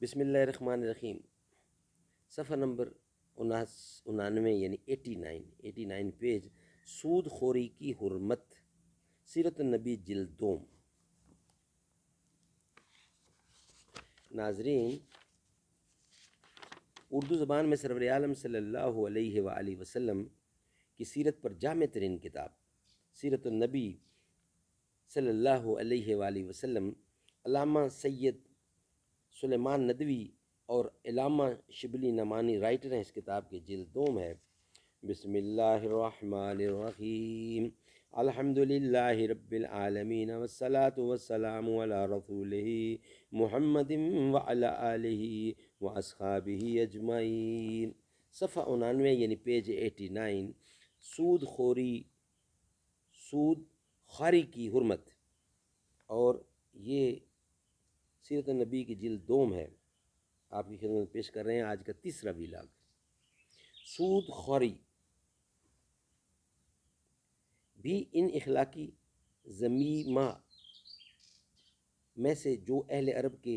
بسم اللہ الرحمن الرحیم۔ صفحہ نمبر 99 یعنی 89 پیج۔ سود خوری کی حرمت، سیرت النبی جلد دوم۔ ناظرین، اردو زبان میں سرور عالم صلی اللہ علیہ وآلہ وسلم کی سیرت پر جامع ترین کتاب سیرت النبی صلی اللہ علیہ وآلہ وسلم علامہ سید سلیمان ندوی اور علامہ شبلی نعمانی رائٹر ہیں۔ اس کتاب کے جلد دوم ہے۔ بسم اللہ الرحمن الرحیم، الحمد للہ رب العالمین والصلاة والسلام علی رسولہ محمد وعلی آلہ واصحابہ اجمعین۔ صفحہ 99 یعنی پیج 89۔ سود خوری کی حرمت، اور یہ سیرت النبی کی جلد دوم ہے۔ آپ کی خدمت پیش کر رہے ہیں آج کا تیسرا ویلاگ۔ سود خوری بھی ان اخلاقی ذمیمہ میں سے جو اہل عرب کے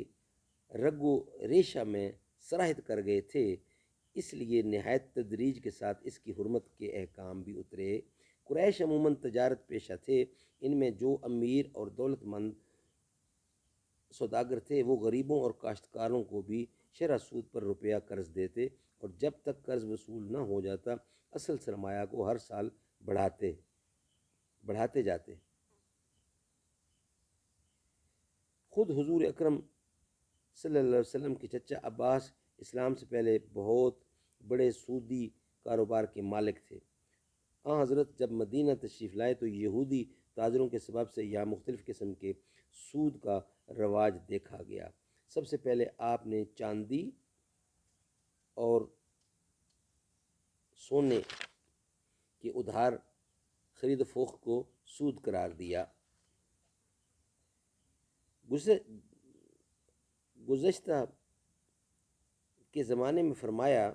رگ و ریشہ میں سرایت کر گئے تھے، اس لیے نہایت تدریج کے ساتھ اس کی حرمت کے احکام بھی اترے۔ قریش عموماً تجارت پیشہ تھے۔ ان میں جو امیر اور دولت مند سوداگر تھے وہ غریبوں اور کاشتکاروں کو بھی شرح سود پر روپیہ قرض دیتے، اور جب تک قرض وصول نہ ہو جاتا اصل سرمایہ کو ہر سال بڑھاتے جاتے۔ خود حضور اکرم صلی اللہ علیہ وسلم کے چچا عباس اسلام سے پہلے بہت بڑے سودی کاروبار کے مالک تھے۔ حضرت جب مدینہ تشریف لائے تو یہودی تاجروں کے سبب سے یہاں مختلف قسم کے سود کا رواج دیکھا گیا۔ سب سے پہلے آپ نے چاندی اور سونے کے ادھار خرید و فروخت کو سود قرار دیا۔ گزشتہ کے زمانے میں فرمایا،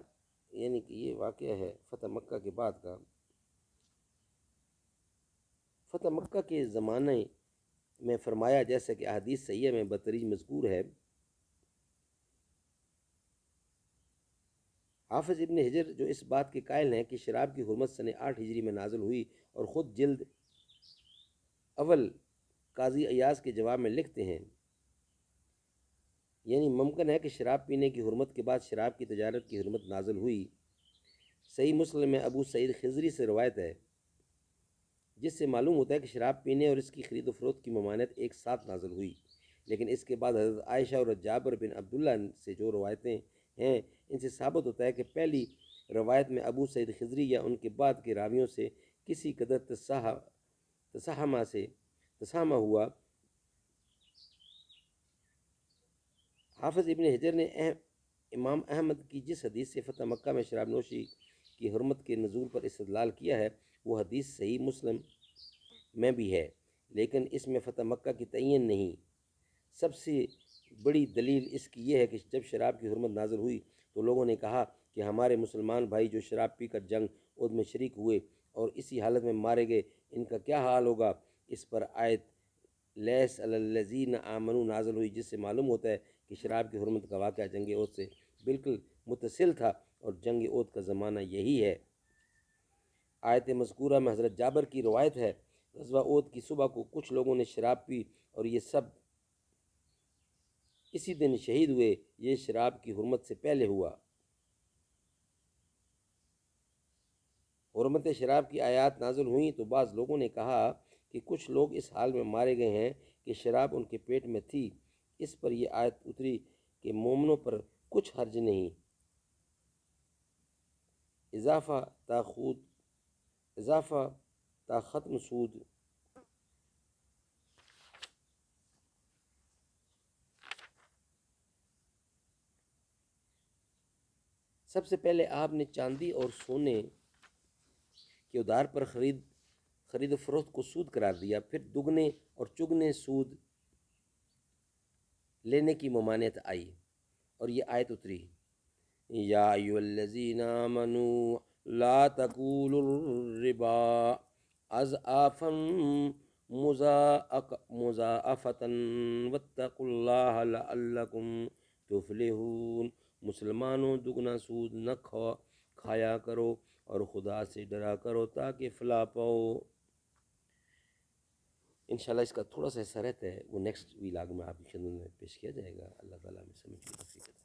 یعنی کہ یہ واقعہ ہے فتح مکہ کے بعد کا۔ فتح مکہ کے زمانے میں فرمایا، جیسا کہ احادیث صحیحہ میں بتدریج مذکور ہے۔ حافظ ابن حجر جو اس بات کے قائل ہیں کہ شراب کی حرمت سن 8 ہجری میں نازل ہوئی، اور خود جلد اول قاضی ایاز کے جواب میں لکھتے ہیں، یعنی ممکن ہے کہ شراب پینے کی حرمت کے بعد شراب کی تجارت کی حرمت نازل ہوئی۔ صحیح مسلم میں ابو سعید خضری سے روایت ہے، جس سے معلوم ہوتا ہے کہ شراب پینے اور اس کی خرید و فروخت کی ممانعت ایک ساتھ نازل ہوئی، لیکن اس کے بعد حضرت عائشہ اور جابر بن عبداللہ سے جو روایتیں ہیں ان سے ثابت ہوتا ہے کہ پہلی روایت میں ابو سعید خضری یا ان کے بعد کے راویوں سے کسی قدر تسامہ ہوا۔ حافظ ابن حجر نے امام احمد کی جس حدیث سے فتح مکہ میں شراب نوشی کی حرمت کے نزول پر استدلال کیا ہے، وہ حدیث صحیح مسلم میں بھی ہے، لیکن اس میں فتح مکہ کی تعین نہیں۔ سب سے بڑی دلیل اس کی یہ ہے کہ جب شراب کی حرمت نازل ہوئی تو لوگوں نے کہا کہ ہمارے مسلمان بھائی جو شراب پی کر جنگ عہد میں شریک ہوئے اور اسی حالت میں مارے گئے، ان کا کیا حال ہوگا؟ اس پر آیت لیس علی الذین آمنوا نازل ہوئی، جس سے معلوم ہوتا ہے کہ شراب کی حرمت کا واقعہ جنگ عہد سے بالکل متصل تھا، اور جنگ عہد کا زمانہ یہی ہے۔ آیت مذکورہ میں حضرت جابر کی روایت ہے، غزوہ عہد کی صبح کو کچھ لوگوں نے شراب پی اور یہ سب اسی دن شہید ہوئے۔ یہ شراب کی حرمت سے پہلے ہوا۔ حرمت شراب کی آیات نازل ہوئیں تو بعض لوگوں نے کہا کہ کچھ لوگ اس حال میں مارے گئے ہیں کہ شراب ان کے پیٹ میں تھی۔ اس پر یہ آیت اتری کہ مومنوں پر کچھ حرج نہیں، اضافہ تا ختم سود۔ سب سے پہلے آپ نے چاندی اور سونے کے ادھار پر خرید و فروخت کو سود قرار دیا، پھر دگنے اور چگنے سود لینے کی ممانعت آئی اور یہ آیت اتری، یا ایھا الذین آمنوا لا تاکلوا الربا اضعافا مضاعفۃ واتقوا اللہ لعلکم تفلحون، مسلمانوں دگنا سود نہ کھایا کرو اور خدا سے ڈرا کرو تاکہ فلاح پاؤ۔ انشاءاللہ اس کا تھوڑا سا حصہ رہتا ہے، وہ نیکسٹ ویلاگ میں آپ کی خدمت میں پیش کیا جائے گا۔ اللہ تعالیٰ ہمیں سمجھ کی توفیق عطا فرمائے۔